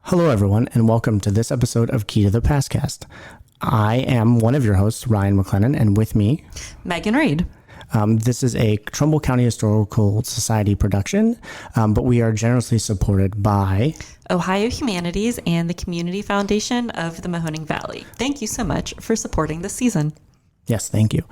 Hello, everyone, and welcome to this episode of Key to the Pastcast. I am one of your hosts, Ryan McLennan, and with me, Megan Reed. This is a Trumbull County Historical Society production, but we are generously supported by Ohio Humanities and the Community Foundation of the Mahoning Valley. Thank you so much for supporting this season. Yes, thank you.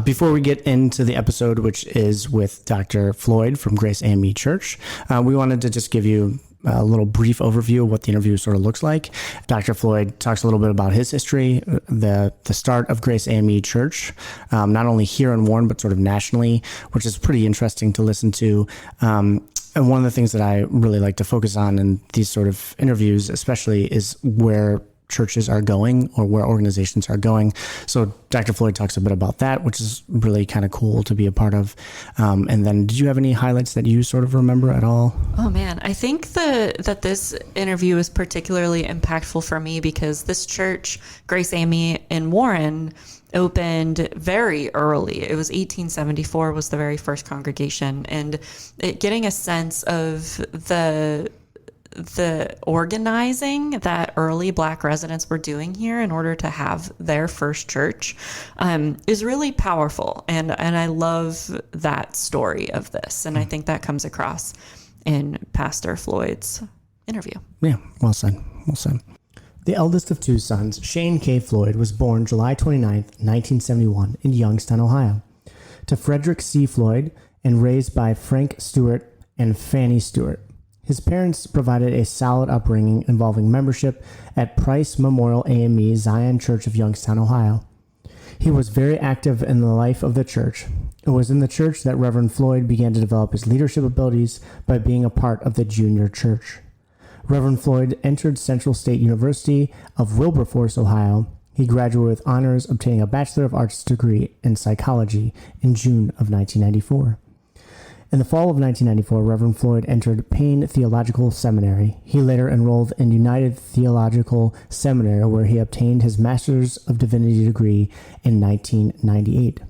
Before we get into the episode, which is with Dr. Floyd from Grace AME Church, we wanted to just give you a little brief overview of what the interview sort of looks like. Dr. Floyd talks a little bit about his history, the start of Grace AME Church, not only here in Warren, but sort of nationally, which is pretty interesting to listen to. And one of the things that I really like to focus on in these sort of interviews, especially, is where churches are going or where organizations are going. So Dr. Floyd talks a bit about that, which is really kind of cool to be a part of. And then did you have any highlights that you sort of remember at all? Oh man, I think that this interview is particularly impactful for me because this church, Grace AME in Warren, opened very early. It was 1874 was the very first congregation, and getting a sense of the organizing that early Black residents were doing here in order to have their first church is really powerful. And I love that story of this. And I think that comes across in Pastor Floyd's interview. Yeah, well said. Well said. The eldest of two sons, Shane K. Floyd, was born July 29th, 1971 in Youngstown, Ohio, to Frederick C. Floyd and raised by Frank Stewart and Fannie Stewart. His parents provided a solid upbringing involving membership at Price Memorial AME Zion Church of Youngstown, Ohio. He was very active in the life of the church. It was in the church that Reverend Floyd began to develop his leadership abilities by being a part of the junior church. Reverend Floyd entered Central State University of Wilberforce, Ohio. He graduated with honors, obtaining a Bachelor of Arts degree in psychology in June of 1994. In the fall of 1994, Reverend Floyd entered Payne Theological Seminary. He later enrolled in United Theological Seminary, where he obtained his Master's of Divinity degree in 1998.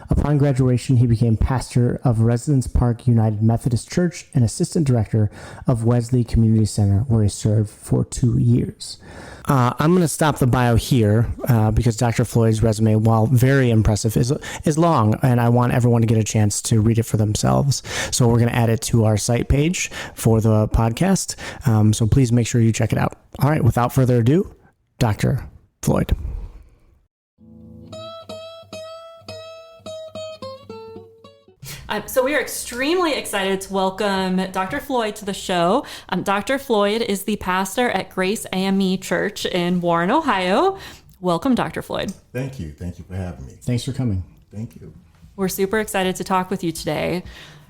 Upon graduation, he became pastor of Residence Park United Methodist Church and assistant director of Wesley Community Center, where he served for 2 years. I'm going to stop the bio here because Dr. Floyd's resume, while very impressive, is long, and I want everyone to get a chance to read it for themselves. So we're going to add it to our site page for the podcast. So please make sure you check it out. All right, without further ado, Dr. Floyd. So we are extremely excited to welcome Dr. Floyd to the show. Dr. Floyd is the pastor at Grace AME Church in Warren, Ohio. Welcome, Dr. Floyd. Thank you. Thank you for having me. Thanks for coming. Thank you. We're super excited to talk with you today.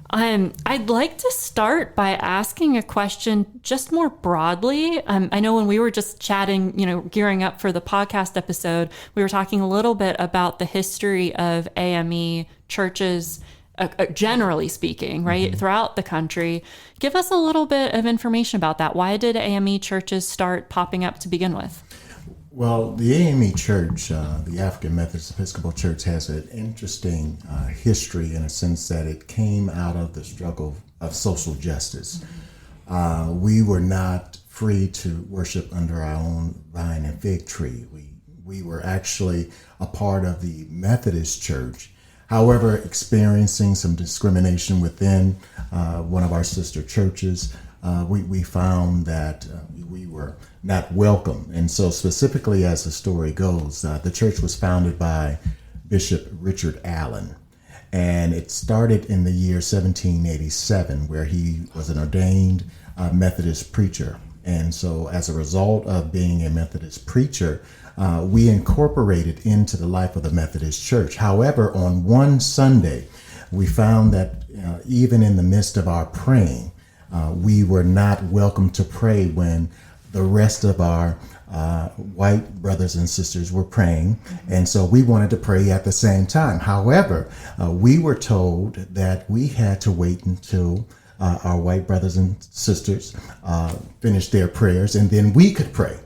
I'd like to start by asking a question just more broadly. I know when we were just chatting, gearing up for the podcast episode, we were talking a little bit about the history of AME churches, generally speaking, right, throughout the country. Give us a little bit of information about that. Why did AME churches start popping up to begin with? Well, the AME Church, the African Methodist Episcopal Church, has an interesting history in a sense that it came out of the struggle of social justice. We were not free to worship under our own vine and fig tree. We were actually a part of the Methodist Church. However, experiencing some discrimination within one of our sister churches, we found that we were not welcome. And so specifically, as the story goes, the church was founded by Bishop Richard Allen. And it started in the year 1787, where he was an ordained Methodist preacher. And so as a result of being a Methodist preacher, we incorporated into the life of the Methodist Church. However, on one Sunday, we found that even in the midst of our praying, we were not welcome to pray when the rest of our white brothers and sisters were praying. And so we wanted to pray at the same time. However, we were told that we had to wait until our white brothers and sisters finished their prayers, and then we could pray.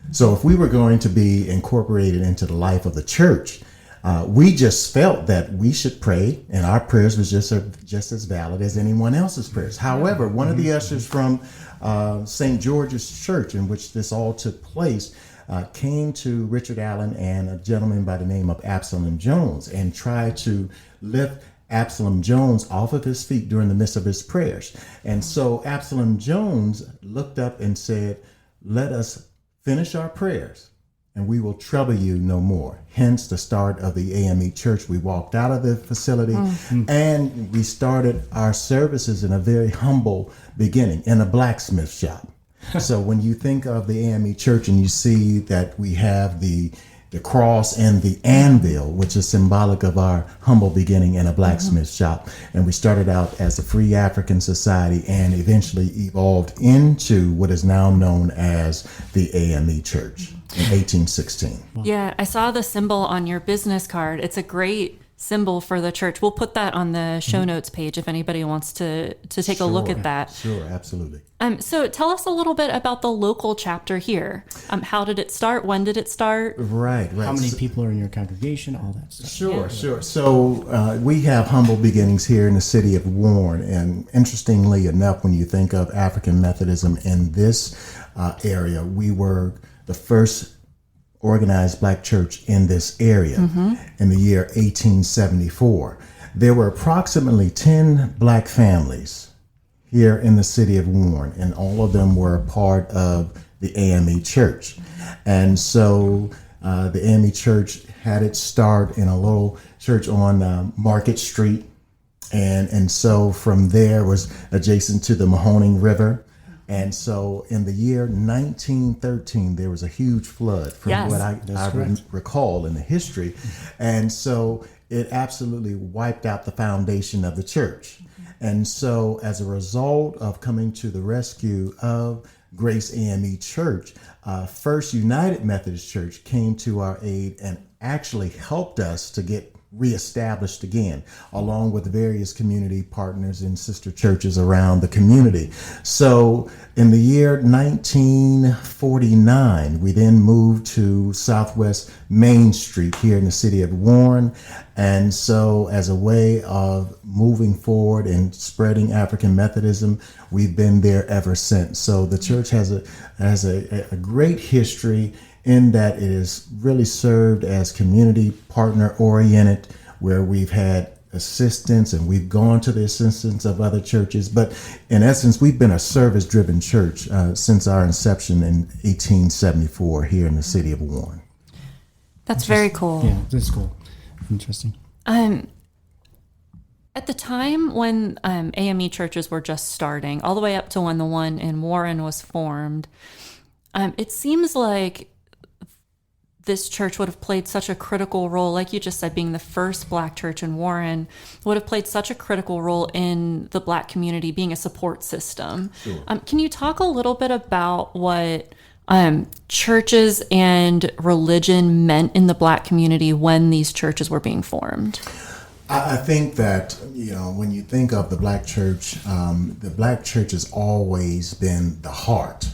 So if we were going to be incorporated into the life of the church, We just felt that we should pray, and our prayers was just as valid as anyone else's prayers. However, one of the ushers from St. George's Church, in which this all took place, came to Richard Allen and a gentleman by the name of Absalom Jones and tried to lift Absalom Jones off of his feet during the midst of his prayers. And so Absalom Jones looked up and said, "Let us finish our prayers, and we will trouble you no more." Hence the start of the AME Church. We walked out of the facility and we started our services in a very humble beginning in a blacksmith shop. So when you think of the AME Church and you see that we have the cross and the anvil, which is symbolic of our humble beginning in a blacksmith shop. And we started out as a Free African Society and eventually evolved into what is now known as the AME Church in 1816. Yeah, I saw the symbol on your business card. It's a great symbol for the church. We'll put that on the show notes page if anybody wants to take a look at that. Sure, absolutely. So tell us a little bit about the local chapter here. How did it start? When did it start? Right. How many people are in your congregation? All that stuff. Sure. So we have humble beginnings here in the city of Warren. And interestingly enough, when you think of African Methodism in this area, we were the first organized black church in this area in the year 1874. There were approximately 10 black families here in the city of Warren, and all of them were a part of the AME Church. And so the AME Church had its start in a little church on Market Street. And so from there was adjacent to the Mahoning River. And so in the year 1913, there was a huge flood from what I recall in the history. And so it absolutely wiped out the foundation of the church. And so as a result of coming to the rescue of Grace AME Church, First United Methodist Church came to our aid and actually helped us to get reestablished again, along with various community partners and sister churches around the community. So in the year 1949, we then moved to Southwest Main Street here in the city of Warren. And so as a way of moving forward and spreading African Methodism, we've been there ever since. So the church has a great history in that it has really served as community partner oriented, where we've had assistance and we've gone to the assistance of other churches. But in essence, we've been a service driven church since our inception in 1874 here in the city of Warren. That's very cool. Yeah, that's cool. Interesting. At the time when AME churches were just starting, all the way up to when the one in Warren was formed, it seems like this church would have played such a critical role, like you just said, being the first black church in Warren, would have played such a critical role in the black community, being a support system. Sure. Can you talk a little bit about what churches and religion meant in the black community when these churches were being formed? I think that, when you think of the black church has always been the heart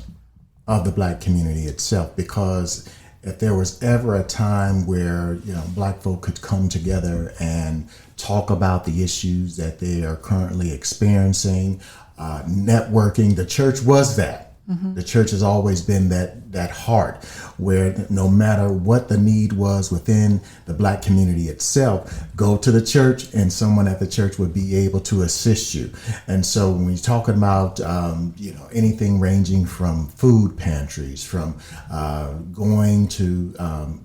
of the black community itself, because if there was ever a time where, black folk could come together and talk about the issues that they are currently experiencing, networking, the church was that. Mm-hmm. The church has always been that heart where no matter what the need was within the black community itself, go to the church and someone at the church would be able to assist you. And so when you're talking about, anything ranging from food pantries, from going to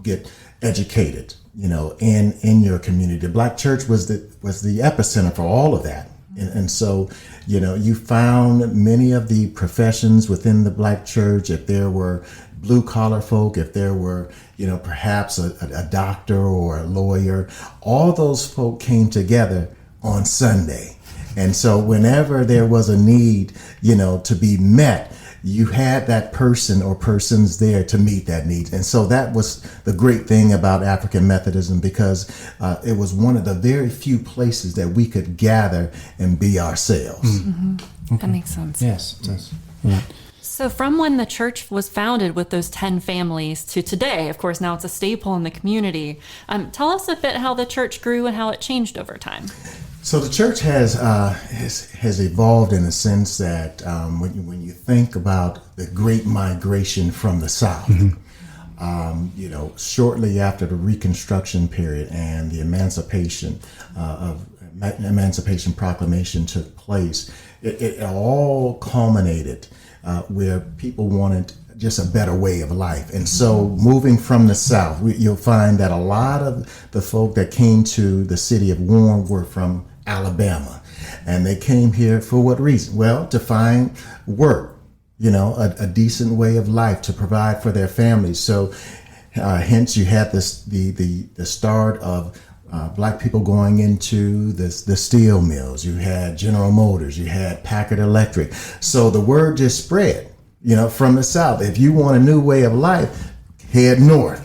get educated, in your community, the black church was the epicenter for all of that. And so, you found many of the professions within the black church. If there were blue collar folk, if there were, perhaps a doctor or a lawyer, all those folk came together on Sunday. And so whenever there was a need, to be met, you had that person or persons there to meet that need. And so that was the great thing about African Methodism, because it was one of the very few places that we could gather and be ourselves. Mm-hmm. Okay. That makes sense. Yes, it does. Yeah. So from when the church was founded with those 10 families to today, of course, now it's a staple in the community. Tell us a bit how the church grew and how it changed over time. So the church has evolved in the sense that when you think about the Great Migration from the South, shortly after the Reconstruction period and the Emancipation Proclamation took place, it all culminated where people wanted just a better way of life. And so moving from the South, you'll find that a lot of the folk that came to the city of Warren were from Alabama. And they came here for what reason? Well, to find work, a decent way of life to provide for their families. So hence you had the start of Black people going into the steel mills. You had General Motors, you had Packard Electric. So the word just spread, from the South. If you want a new way of life, head north.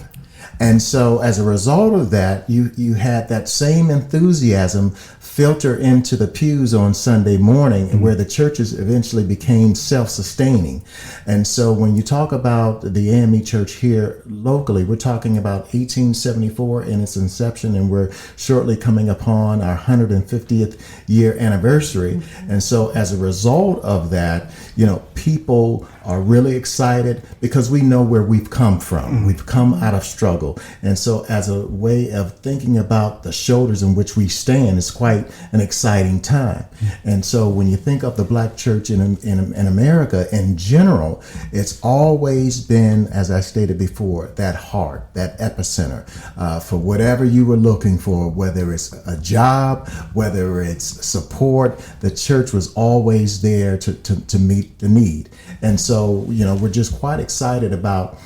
And so as a result of that, you had that same enthusiasm filter into the pews on Sunday morning, where the churches eventually became self-sustaining. And so when you talk about the AME church here locally, we're talking about 1874 in its inception, and we're shortly coming upon our 150th year anniversary. And so as a result of that, people are really excited because we know where we've come from. We've come out of struggle. And so as a way of thinking about the shoulders in which we stand, it's quite an exciting time. And so when you think of the Black church in America in general, it's always been, as I stated before, that heart, that epicenter for whatever you were looking for, whether it's a job, whether it's support. The church was always there to meet the need. And so, we're just quite excited about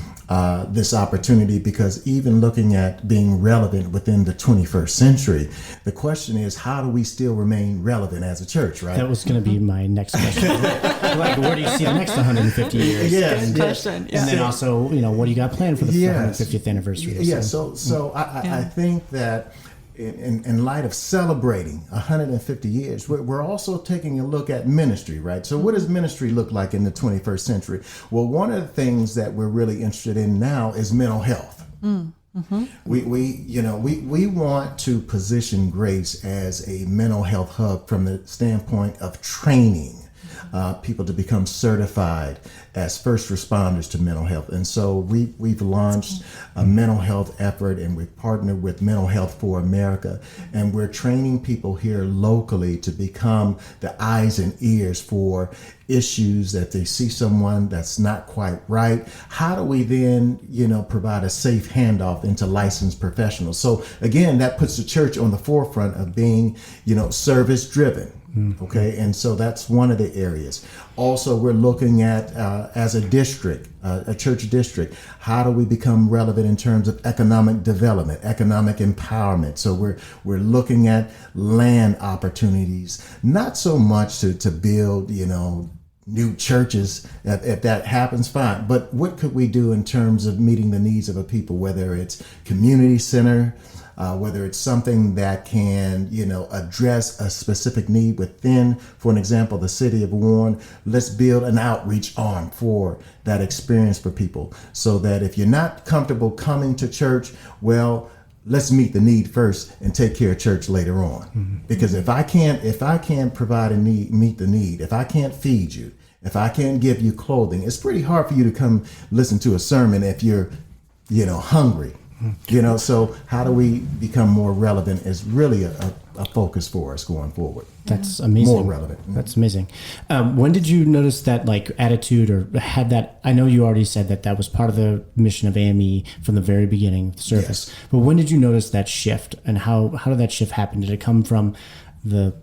this opportunity, because even looking at being relevant within the 21st century, the question is, how do we still remain relevant as a church, right? That was going to be my next question. Where do you see the next 150 years? Yes. Question. And then also, what do you got planned for the 150th anniversary? So I think that in light of celebrating 150 years, we're also taking a look at ministry, right? So what does ministry look like in the 21st century? Well, one of the things that we're really interested in now is mental health. We want to position Grace as a mental health hub from the standpoint of training people to become certified as first responders to mental health. And so we've launched a mental health effort, and we've partnered with Mental Health for America, and we're training people here locally to become the eyes and ears for issues that they see someone that's not quite right. How do we then, provide a safe handoff into licensed professionals? So again, that puts the church on the forefront of being, service driven. Okay, and so that's one of the areas. Also, we're looking at as a district, a church district, how do we become relevant in terms of economic development, economic empowerment? So we're looking at land opportunities, not so much to build, new churches. If that happens, fine. But what could we do in terms of meeting the needs of a people, whether it's community center, whether it's something that can, address a specific need within, for an example, the city of Warren. Let's build an outreach arm for that experience for people, so that if you're not comfortable coming to church, well, let's meet the need first and take care of church later on. Because if I can't provide a need, meet the need, if I can't feed you, if I can't give you clothing, it's pretty hard for you to come listen to a sermon if you're, hungry. So how do we become more relevant is really a focus for us going forward. That's amazing. More relevant. That's amazing. When did you notice that attitude, or had that? I know you already said that was part of the mission of AME from the very beginning of the service. Yes. But when did you notice that shift, and how did that shift happen? Did it come from the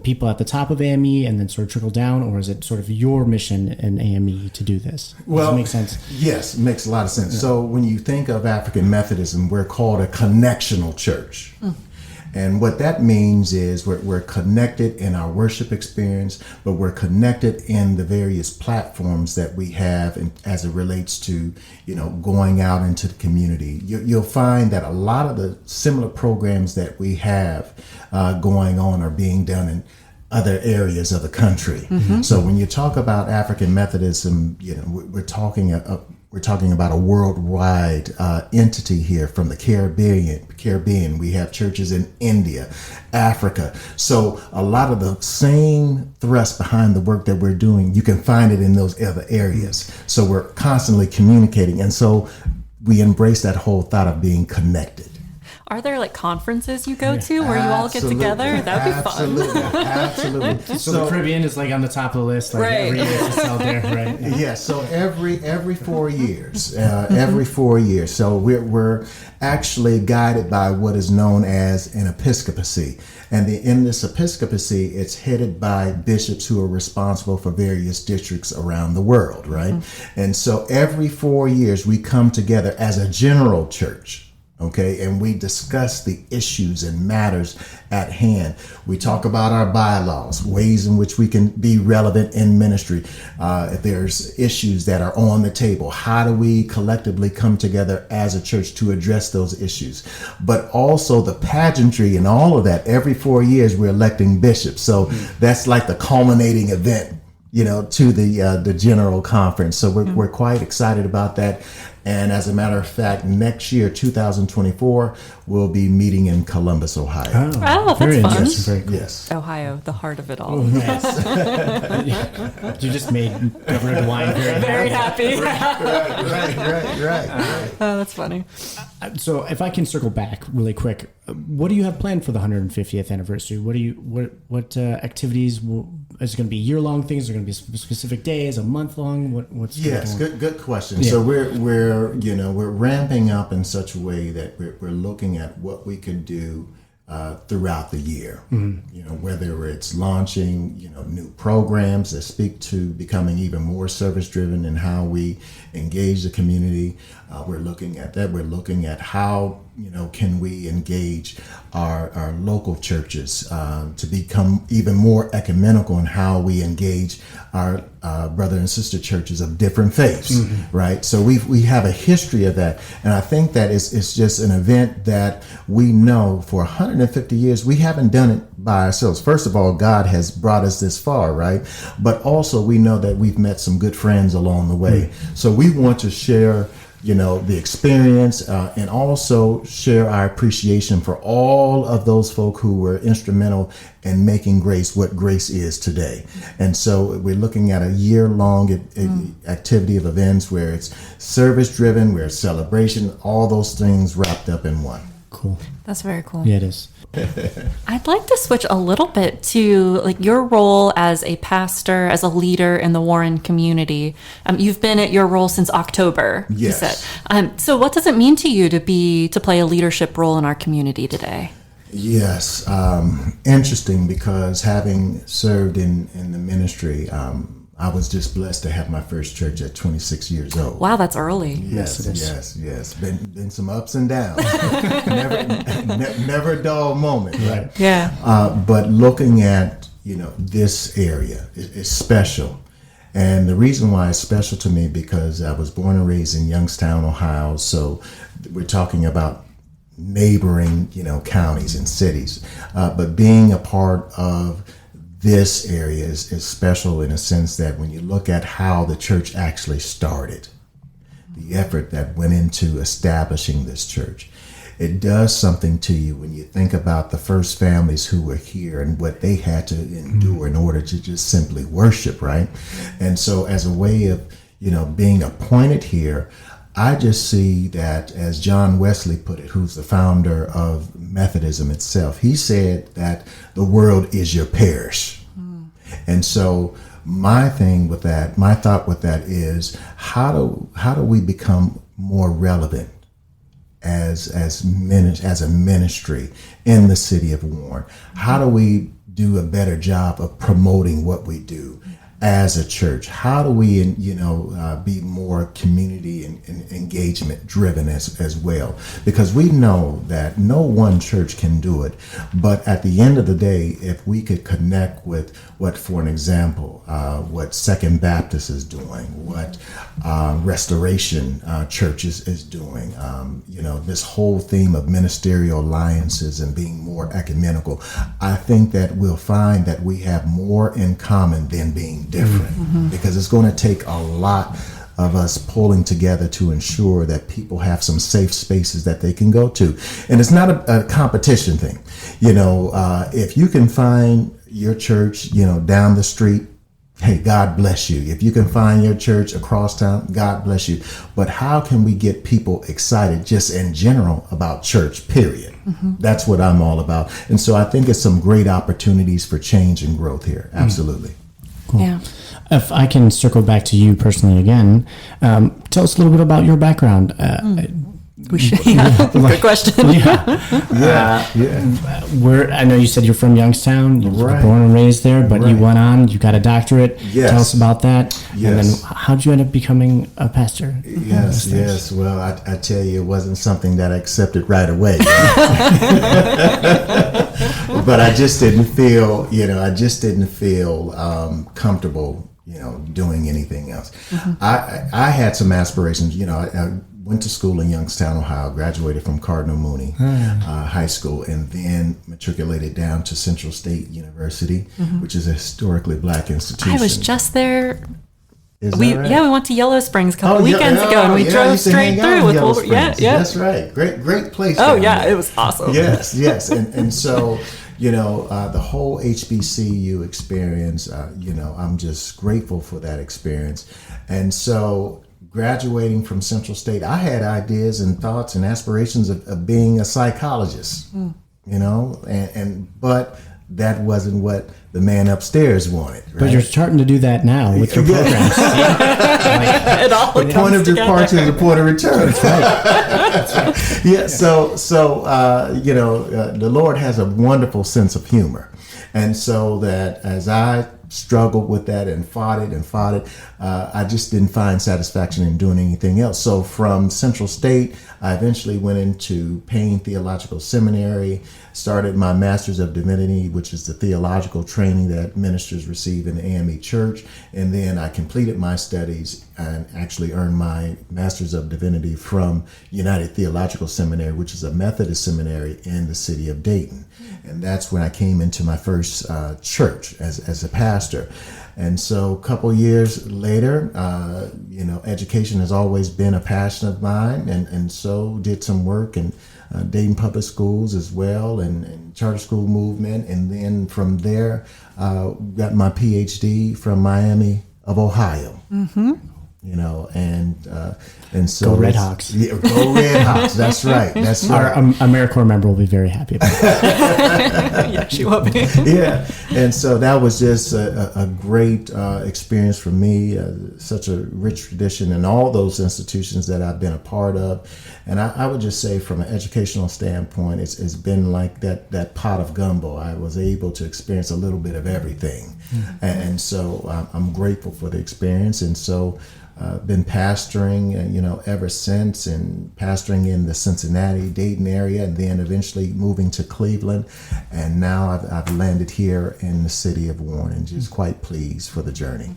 people at the top of AME and then sort of trickle down, or is it sort of your mission in AME to do this? Does it make sense? Yes, it makes a lot of sense. Yeah. So when you think of African Methodism, we're called a connectional church. And what that means is we're connected in our worship experience, but we're connected in the various platforms that we have as it relates to, going out into the community. You'll find that a lot of the similar programs that we have going on are being done in other areas of the country. So when you talk about African Methodism, we're talking about a worldwide entity here from the Caribbean. We have churches in India, Africa. So a lot of the same thrust behind the work that we're doing, you can find it in those other areas. So we're constantly communicating. And so we embrace that whole thought of being connected. Are there like conferences you go to where you all get together? That would be fun. Absolutely. So the Caribbean is like on the top of the list, like Right. every year it's just out there, right? Yeah, so every 4 years, every 4 years. So we're actually guided by what is known as an episcopacy. And in this episcopacy, it's headed by bishops who are responsible for various districts around the world, right? And so every 4 years, we come together as a general church. Okay, and we discuss the issues and matters at hand. We talk about our bylaws, ways in which we can be relevant in ministry. If there's issues that are on the table, how do we collectively come together as a church to address those issues? But also the pageantry and all of that. Every 4 years, we're electing bishops. So that's like the culminating event, to the general conference. So we're quite excited about that. And as a matter of fact, next year, 2024, we'll be meeting in Columbus, Ohio. Oh, very that's fun. interesting. Very cool. Yes. Ohio, the heart of it all. You just made Governor DeWine Very happy. Right. Oh, that's funny. So if I can circle back really quick, what do you have planned for the 150th anniversary? What activities is it going to be year-long things? Is it going to be specific days, a month long? What's Yes, going on? good question. Yeah. So we're ramping up in such a way that we're looking at what we could do throughout the year. Whether it's launching new programs that speak to becoming even more service driven in how we engage the community. We're looking at that. We're looking at how can we engage our local churches to become even more ecumenical in how we engage our brother and sister churches of different faiths, right? So we have a history of that, and I think that it's just an event that we know for 150 years we haven't done it by ourselves. First of all, God has brought us this far, right? But also we know that we've met some good friends along the way. So we want to share the experience and also share our appreciation for all of those folk who were instrumental in making grace what grace is today. And so we're looking at a year-long activity of events where it's service-driven, where it's celebration, all those things wrapped up in one. Cool. That's very cool. Yeah, it is. I'd like to switch a little bit to like your role as a pastor, as a leader in the Warren community. You've been at your role since October, Yes. you said. So what does it mean to you to play a leadership role in our community today? Yes, interesting, because having served in the ministry, I was just blessed to have my first church at 26 years old. Wow, that's early. Yes, it is. Yes. Been some ups and downs. never a dull moment. Right. Yeah. But looking at this area is special, and the reason why it's special to me because I was born and raised in Youngstown, Ohio. So we're talking about neighboring counties and cities, but being a part of this area is special in a sense that when you look at how the church actually started, the effort that went into establishing this church, it does something to you when you think about the first families who were here and what they had to endure in order to just simply worship, right? And so as a way of, being appointed here, I just see that, as John Wesley put it, who's the founder of Methodism itself, he said that the world is your parish. And so my thought with that is how do we become more relevant as a ministry in the city of Warren? How do we do a better job of promoting what we do as a church? How do we, be more community and engagement driven as well? Because we know that no one church can do it. But at the end of the day, if we could connect with for an example, what Second Baptist is doing, what Restoration Church is doing, this whole theme of ministerial alliances and being more ecumenical, I think that we'll find that we have more in common than being different, because it's going to take a lot of us pulling together to ensure that people have some safe spaces that they can go to. And it's not a competition thing. If you can find your church, down the street, hey, God bless you. If you can find your church across town, God bless you. But how can we get people excited just in general about church, period? That's what I'm all about. And so I think it's some great opportunities for change and growth here. Absolutely. Cool. Yeah. If I can circle back to you personally again, tell us a little bit about your background. Good question. I know you said you're from Youngstown. You were born and raised there, but you went on. You got a doctorate. Yes. Tell us about that. Yes. And then how did you end up becoming a pastor? Yes. Well, I tell you, it wasn't something that I accepted right away. But I just didn't feel, comfortable, doing anything else. I had some aspirations. I went to school in Youngstown, Ohio, graduated from Cardinal Mooney High School, and then matriculated down to Central State University, which is a historically Black institution. I was just there. We went to Yellow Springs a couple weekends ago, and we drove straight through with Wolver. Yeah. That's right. Great place. Oh yeah, it was awesome. Yes, and so the whole HBCU experience. I'm just grateful for that experience, and so graduating from Central State, I had ideas and thoughts and aspirations of being a psychologist. But that wasn't what the man upstairs wanted. Right? But you're starting to do that now with your programs. It all the point of departure is the point of return. That's right. Yeah. So the Lord has a wonderful sense of humor, and so that as I struggled with that and fought it, I just didn't find satisfaction in doing anything else. So from Central State, I eventually went into Payne Theological Seminary, started my Master's of Divinity, which is the theological training that ministers receive in the AME Church. And then I completed my studies and actually earned my Master's of Divinity from United Theological Seminary, which is a Methodist seminary in the city of Dayton. And that's when I came into my first church as a pastor. And so a couple years later, education has always been a passion of mine, and so did some work in Dayton Public Schools as well, and charter school movement. And then from there, got my PhD from Miami of Ohio. And so Go Red Hawks. Yeah, go Red Hawks. That's right. Our AmeriCorps member will be very happy about that. Yeah, she will be. Yeah. And so that was just a great experience for me, such a rich tradition in all those institutions that I've been a part of. And I would just say from an educational standpoint, it's been like that pot of gumbo. I was able to experience a little bit of everything. And so I'm grateful for the experience. And so been pastoring, ever since, and pastoring in the Cincinnati, Dayton area, and then eventually moving to Cleveland. And now I've landed here in the city of Warren, and just quite pleased for the journey.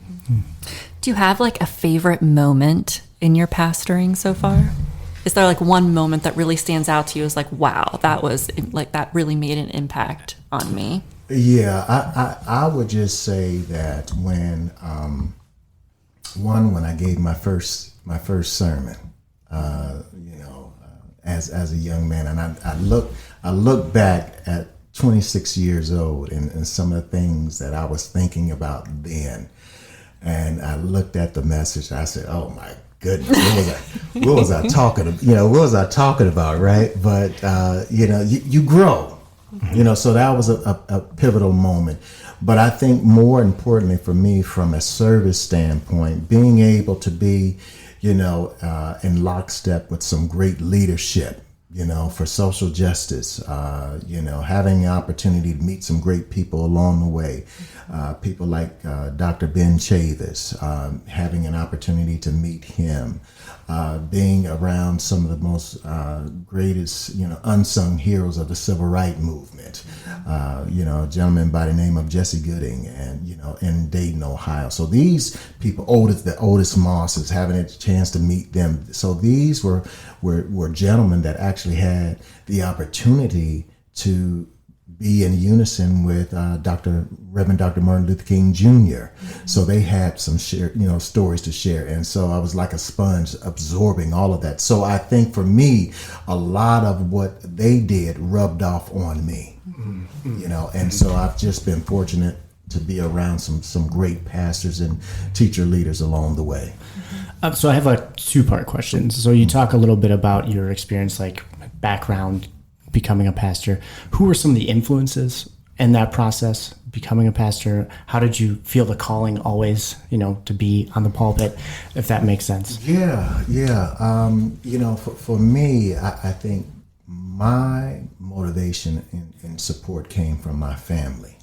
Do you have like a favorite moment in your pastoring so far? Is there like one moment that really stands out to you as like, wow, that was like, that really made an impact on me? Yeah, I would just say that when I gave my first sermon, as a young man, and I look back at 26 years old and some of the things that I was thinking about then, and I looked at the message. I said, "Oh my goodness, what was I talking about? What was I talking about, right?" But you grow, So that was a pivotal moment. But I think more importantly for me, from a service standpoint, being able to be, in lockstep with some great leadership, for social justice, having the opportunity to meet some great people along the way. People like Dr. Ben Chavis, having an opportunity to meet him, being around some of the most greatest, unsung heroes of the civil rights movement. A gentleman by the name of Jesse Gooding, and in Dayton, Ohio. So these people, the Otis Mosses, having a chance to meet them. So these were gentlemen that actually had the opportunity to be in unison with Reverend Dr. Martin Luther King Jr. So they had some stories to share. And so I was like a sponge absorbing all of that. So I think for me, a lot of what they did rubbed off on me, and so I've just been fortunate to be around some great pastors and teacher leaders along the way. So I have a two-part question. So you talk a little bit about your experience, like background, becoming a pastor. Who were some of the influences in that process, becoming a pastor? How did you feel the calling always, to be on the pulpit, if that makes sense? Yeah. For me, I think my motivation and support came from my family.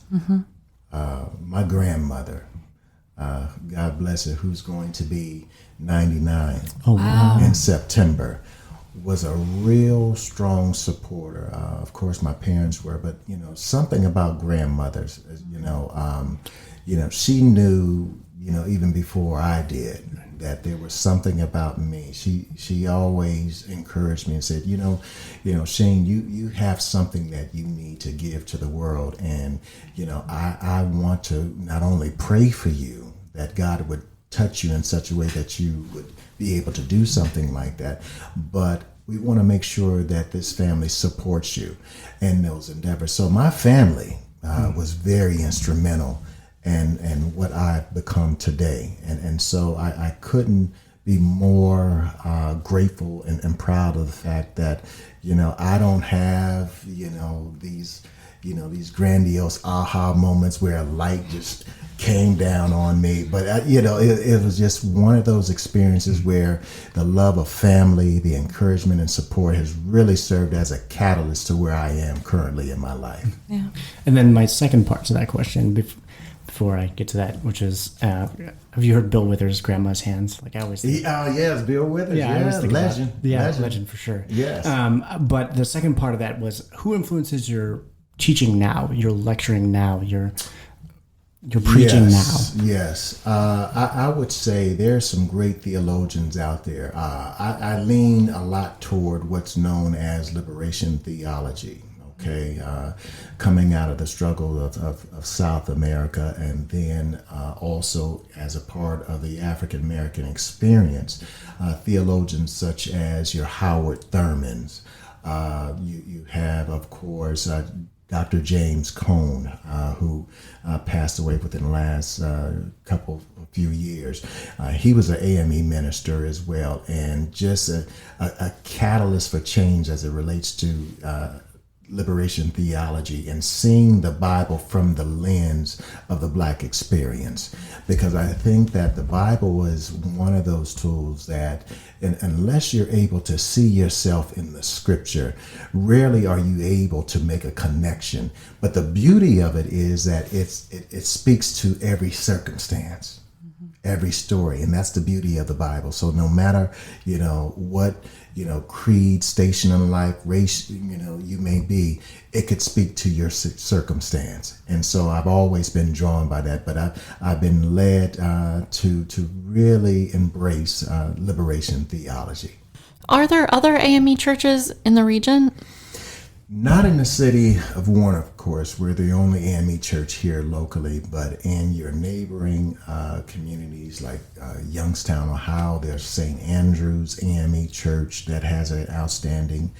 My grandmother, God bless her, who's going to be 99 in September, was a real strong supporter. Of course, my parents were, but something about grandmothers, she knew, even before I did, that there was something about me. She always encouraged me and said, Shane, you have something that you need to give to the world, and I want to not only pray for you that God would touch you in such a way that you would be able to do something like that, but we want to make sure that this family supports you in those endeavors. So my family was very instrumental in what I've become today. And so I couldn't be more grateful and proud of the fact that, I don't have, these grandiose aha moments where a light just came down on me. But, it was just one of those experiences where the love of family, the encouragement and support has really served as a catalyst to where I am currently in my life. Yeah. And then my second part to that question, before I get to that, which is, have you heard Bill Withers' Grandma's Hands? Like I always think. Yes, Bill Withers. Yeah, I always think legend. Legend for sure. Yes. But the second part of that was, who influences your teaching now, your lecturing now, your preaching now? Yes. I would say there's some great theologians out there. I lean a lot toward what's known as liberation theology. Okay, coming out of the struggle of South America, and then also as a part of the African American experience, theologians such as your Howard Thurmans. You have, of course, Dr. James Cone, who passed away within the last few years. He was an AME minister as well, and just a catalyst for change as it relates to liberation theology and seeing the Bible from the lens of the Black experience. Because I think that the Bible is one of those tools that, unless you're able to see yourself in the scripture, rarely are you able to make a connection. But the beauty of it is that it speaks to every circumstance, every story, and that's the beauty of the Bible. So no matter, what, creed, station in life, race, you may be, it could speak to your circumstance. And so I've always been drawn by that, but I've been led to really embrace liberation theology. Are there other AME churches in the region? Not in the city of Warner, of course. We're the only AME church here locally, but in your neighboring communities like Youngstown, Ohio, there's St. Andrew's AME Church that has an outstanding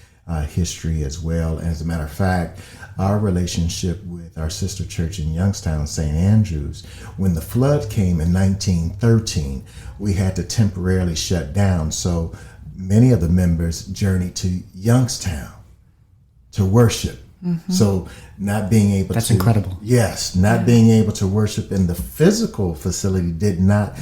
history as well. As a matter of fact, our relationship with our sister church in Youngstown, St. Andrew's, when the flood came in 1913, we had to temporarily shut down. So many of the members journeyed to Youngstown to worship So not being able That's incredible. Yes, not being able to worship in the physical facility did not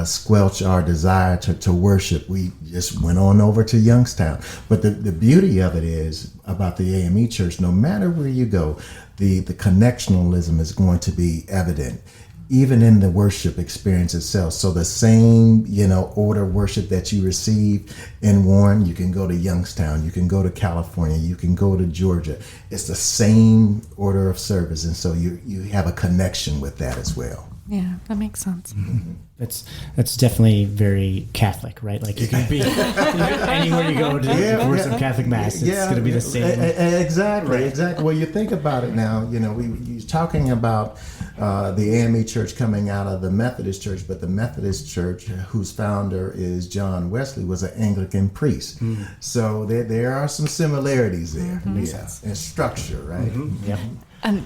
squelch our desire to worship. We just went on over to Youngstown. But the beauty of it is about the AME church, no matter where you go, the connectionalism is going to be evident, even in the worship experience itself. So the same, order of worship that you receive in Warren, you can go to Youngstown, you can go to California, you can go to Georgia. It's the same order of service. And so you have a connection with that as well. Yeah, that makes sense. Mm-hmm. That's definitely very Catholic, right? Like you can be anywhere you go to worship Catholic Mass, it's going to be the same. Exactly, right. Exactly. Well, you think about it now, you're talking about the AME church coming out of the Methodist church, but the Methodist church, whose founder is John Wesley, was an Anglican priest. Mm. So there are some similarities there, in structure, right? Mm-hmm. Yeah.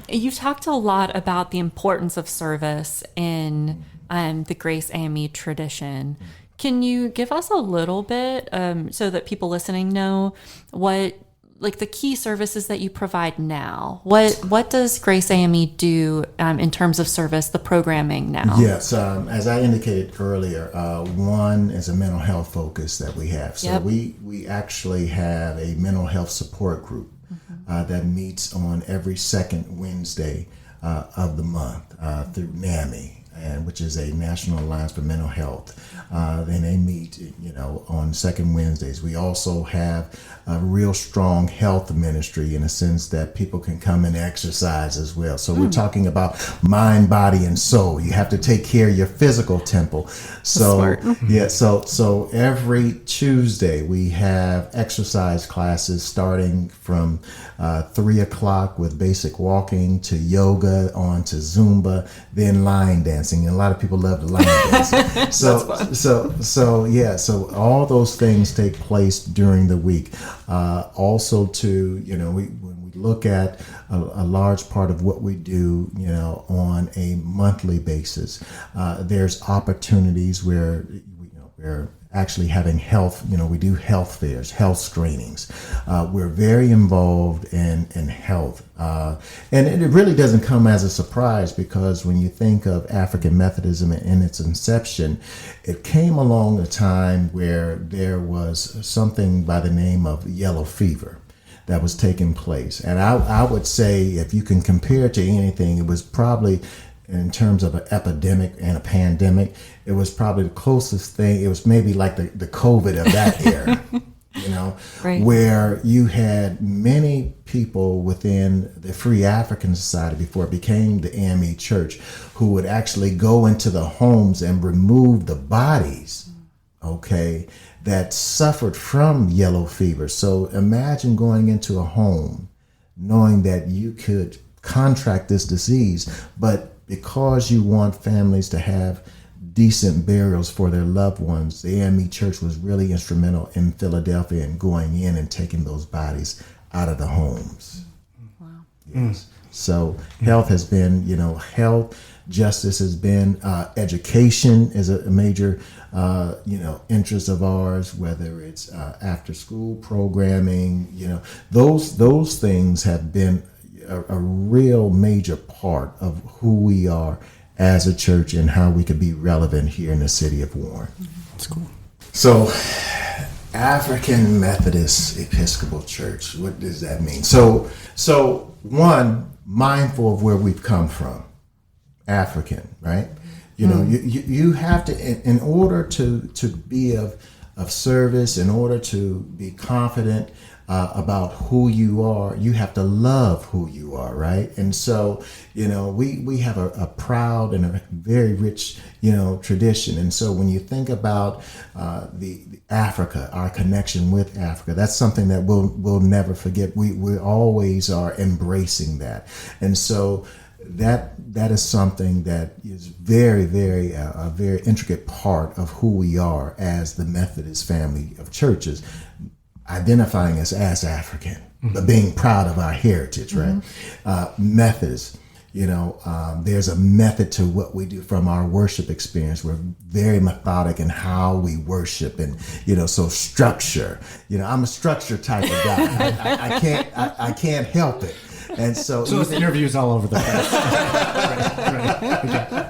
You talked a lot about the importance of service in the Grace AME tradition. Can you give us a little bit so that people listening know what, like, the key services that you provide now? What does Grace AME do in terms of service, the programming now? Yes, as I indicated earlier, one is a mental health focus that we have. So we actually have a mental health support group that meets on every second Wednesday of the month through NAMI, which is a National Alliance for Mental Health. Then they meet, on second Wednesdays. We also have a real strong health ministry in a sense that people can come and exercise as well. So we're talking about mind, body, and soul. You have to take care of your physical temple. So so every Tuesday we have exercise classes starting from 3 o'clock with basic walking to yoga, on to Zumba, then line dancing. And a lot of people love the line dancing. So all those things take place during the week. Also, when we look at a large part of what we do, on a monthly basis, there's opportunities where we're actually having health. We do health fairs, health screenings. We're very involved in health. And it really doesn't come as a surprise, because when you think of African Methodism in its inception, it came along a time where there was something by the name of yellow fever that was taking place. And I would say, if you can compare it to anything, it was probably, in terms of an epidemic and a pandemic, it was probably the closest thing. It was maybe like the COVID of that era. Right. Where you had many people within the Free African Society, before it became the AME Church, who would actually go into the homes and remove the bodies, that suffered from yellow fever. So imagine going into a home knowing that you could contract this disease, but because you want families to have decent burials for their loved ones, the AME Church was really instrumental in Philadelphia in going in and taking those bodies out of the homes. Wow. Yes. So health has been, health, justice has been, education is a major, interest of ours, whether it's after school programming, those things have been a real major part of who we are as a church and how we could be relevant here in the city of Warren. That's cool. So, African Methodist Episcopal Church, what does that mean? So one, mindful of where we've come from, African, right? You have to, in order to be of service, in order to be confident about who you are, you have to love who you are, right? And so, we have a proud and a very rich, tradition. And so when you think about the Africa, our connection with Africa, that's something that we'll never forget. We always are embracing that. And so that is something that is very, very, a very intricate part of who we are as the Methodist family of churches, identifying us as African, but being proud of our heritage, right? Methods, there's a method to what we do from our worship experience. We're very methodic in how we worship, and so structure. I'm a structure type of guy. I can't help it. And so it's interviews all over the place. Right.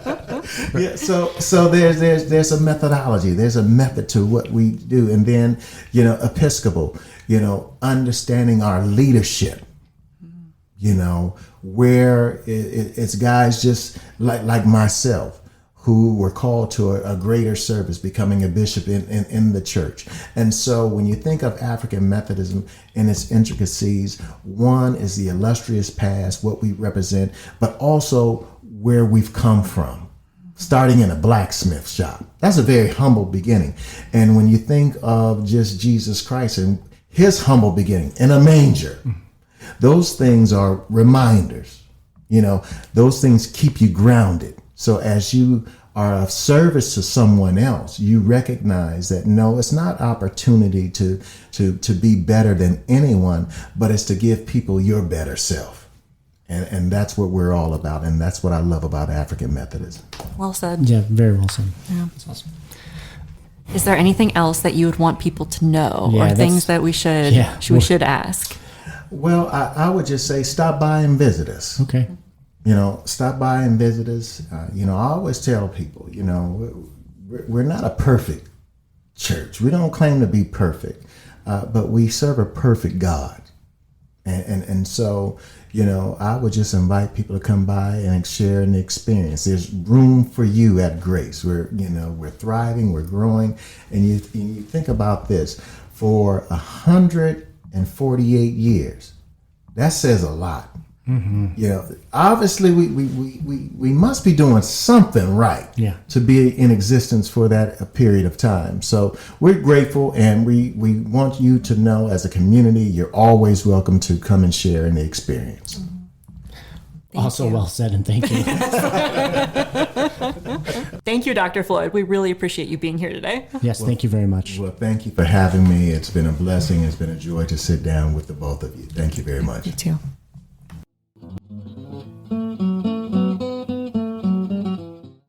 Yeah, so there's a methodology, there's a method to what we do, and then Episcopal, understanding our leadership, where it's guys just like myself who were called to a greater service, becoming a bishop in the church. And so when you think of African Methodism and its intricacies, one is the illustrious past, what we represent, but also where we've come from. Starting in a blacksmith shop. That's a very humble beginning. And when you think of just Jesus Christ and his humble beginning in a manger, those things are reminders. Those things keep you grounded. So as you are of service to someone else, you recognize that no, it's not opportunity to be better than anyone, but it's to give people your better self. And that's what we're all about. And that's what I love about African Methodism. Well said. Yeah, very well said. Yeah. That's awesome. Is there anything else that you would want people to know, Yeah, or things that we should ask? Well, I would just say stop by and visit us. Okay. Stop by and visit us. I always tell people, we're not a perfect church. We don't claim to be perfect, but we serve a perfect God. And so, I would just invite people to come by and share an experience. There's room for you at Grace. We're thriving, we're growing. And you think about this, for 148 years, that says a lot. Mm-hmm. Obviously we must be doing something right to be in existence for that period of time. So we're grateful, and we want you to know, as a community, you're always welcome to come and share in the experience. Also well said, and thank you. Thank you, Dr. Floyd. We really appreciate you being here today. Yes, thank you very much. Well, thank you for having me. It's been a blessing. It's been a joy to sit down with the both of you. Thank you very much. You too.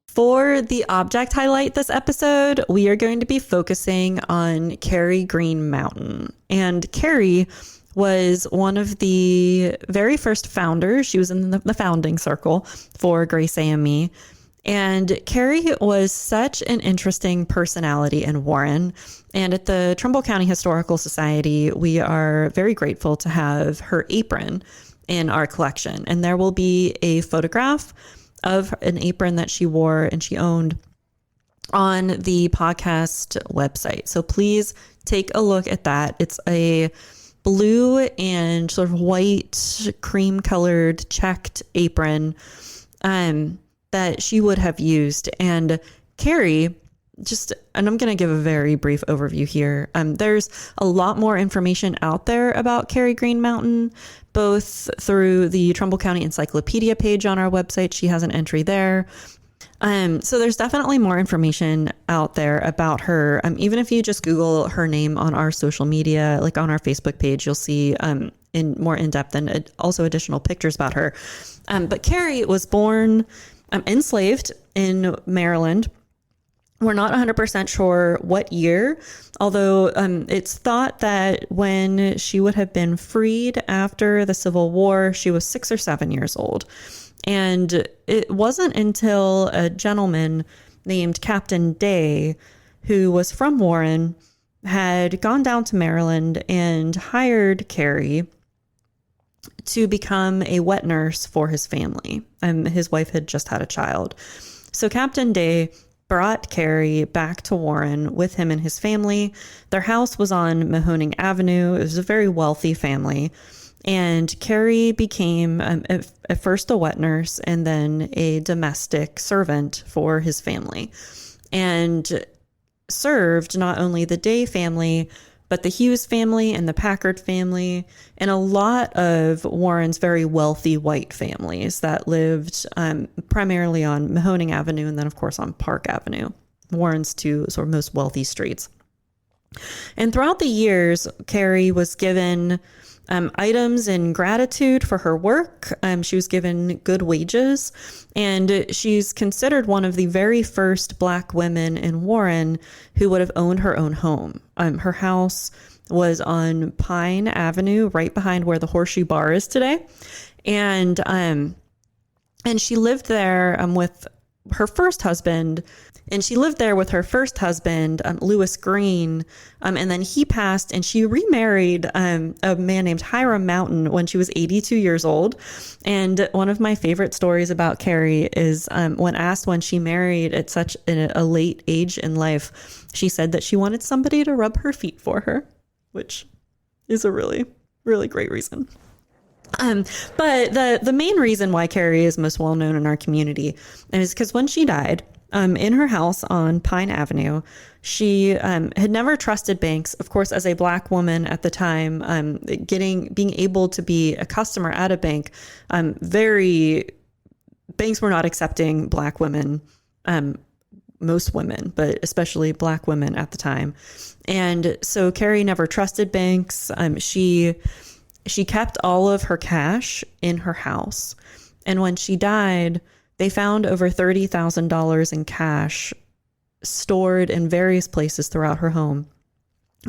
For the object highlight this episode, we are going to be focusing on Carrie Green Mountain. And Carrie was one of the very first founders. She was in the founding circle for Grace AME. And Carrie was such an interesting personality in Warren. And at the Trumbull County Historical Society, we are very grateful to have her apron in our collection. And there will be a photograph of an apron that she wore and she owned on the podcast website. So please take a look at that. It's a blue and sort of white cream colored checked apron that she would have used. And Carrie, and I'm going to give a very brief overview here. There's a lot more information out there about Carrie Green Mountain, both through the Trumbull County Encyclopedia page on our website. She has an entry there. So there's definitely more information out there about her. Even if you just Google her name on our social media, like on our Facebook page, you'll see in more in depth and also additional pictures about her. But Carrie was born enslaved in Maryland. We're not 100% sure what year, although it's thought that when she would have been freed after the Civil War, she was 6 or 7 years old. And it wasn't until a gentleman named Captain Day, who was from Warren, had gone down to Maryland and hired Carrie to become a wet nurse for his family. His wife had just had a child. So Captain Day brought Carrie back to Warren with him and his family. Their house was on Mahoning Avenue. It was a very wealthy family. And Carrie became at first a wet nurse and then a domestic servant for his family, and served not only the Day family, but the Hughes family and the Packard family, and a lot of Warren's very wealthy white families that lived primarily on Mahoning Avenue and then, of course, on Park Avenue, Warren's two sort of most wealthy streets. And throughout the years, Carrie was given items in gratitude for her work. She was given good wages, and she's considered one of the very first Black women in Warren who would have owned her own home. Her house was on Pine Avenue, right behind where the Horseshoe Bar is today. And she lived there with her first husband. And she lived there with her first husband, Lewis Green. And then he passed, and she remarried a man named Hiram Mountain when she was 82 years old. And one of my favorite stories about Carrie is when asked when she married at such a late age in life, she said that she wanted somebody to rub her feet for her, which is a really, really great reason. But the main reason why Carrie is most well known in our community is because when she died, in her house on Pine Avenue, she had never trusted banks. Of course, as a Black woman at the time, being able to be a customer at a bank, banks were not accepting Black women, most women, but especially Black women at the time. And so Carrie never trusted banks. She kept all of her cash in her house. And when she died, they found over $30,000 in cash stored in various places throughout her home.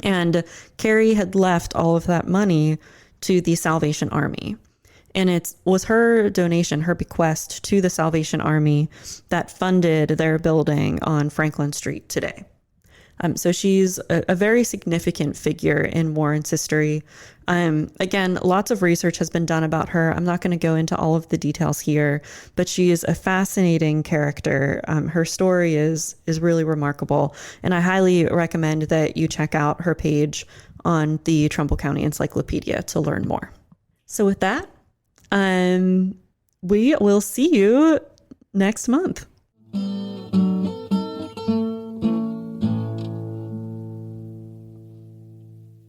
And Carrie had left all of that money to the Salvation Army. And it was her donation, her bequest to the Salvation Army that funded their building on Franklin Street today. So she's a very significant figure in Warren's history. Again, lots of research has been done about her. I'm not going to go into all of the details here, but she is a fascinating character. Her story is really remarkable, and I highly recommend that you check out her page on the Trumbull County Encyclopedia to learn more. So with that, we will see you next month.